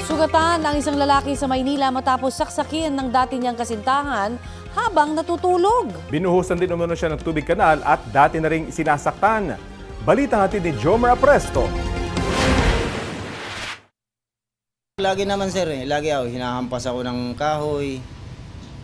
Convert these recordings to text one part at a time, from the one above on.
Nasugatan ang isang lalaki sa Maynila matapos saksakin ng dati niyang kasintahan habang natutulog. Binuhusan din umano siya ng tubig kanal at dati na ring sinasaktan. Balita natin ni Jomar Apresto. Lagi naman sir, lagi ako hinahampas ako ng kahoy.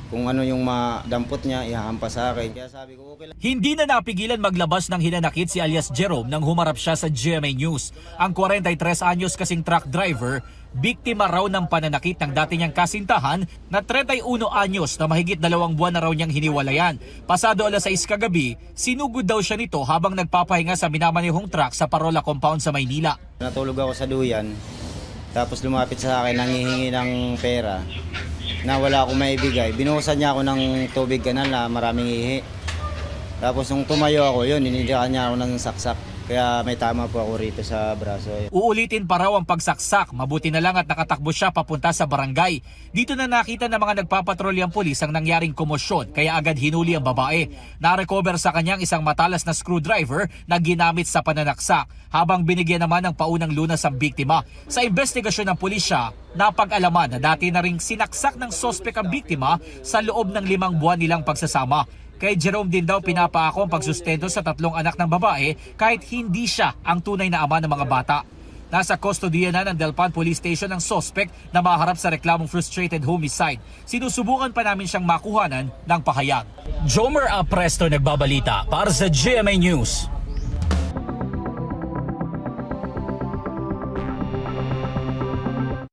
Kung ano yung madampot niya, ihahampas sa akin. Kaya sabi ko, okay lang. Hindi na napigilan maglabas ng hinanakit si alias Jerome nang humarap siya sa GMA News. Ang 43 anyos kasing truck driver, biktima raw ng pananakit ng dati niyang kasintahan na 31 anyos na mahigit 2 buwan na raw niyang hiniwalayan. Pasado alas 6 kagabi, sinugod daw siya nito habang nagpapahinga sa minamanihong truck sa Parola Compound sa Maynila. Natulog ako sa duyan, tapos lumapit sa akin, nangihingi ng pera na wala akong maibigay. Binuhusan niya ako ng tubig kanal na maraming ihi. Tapos nung tumayo ako, yun, inindihan niya ako ng saksak. Kaya may tama po ako rito sa braso. Uulitin pa raw ang pagsaksak, mabuti na lang at nakatakbo siya papunta sa barangay. Dito na nakita ng mga nagpapatrolya ang pulis ang nangyaring komosyon kaya agad hinuli ang babae. Na-recover sa kanyang isang matalas na screwdriver na ginamit sa pananaksak habang binigyan naman ng paunang lunas ang biktima. Sa investigasyon ng pulisya, napag-alaman na dati na ring sinaksak ng sospek ang biktima sa loob ng 5 buwan nilang pagsasama. Kay Jerome din daw pinapaako ang pagsustento sa 3 anak ng babae kahit hindi siya ang tunay na ama ng mga bata. Nasa kustodiya na ng Delpan Police Station ang sospek na maharap sa reklamong frustrated homicide. Sinusubukan pa namin siyang makuhanan ng pahayag. Jomar Apresto nagbabalita para sa GMA News.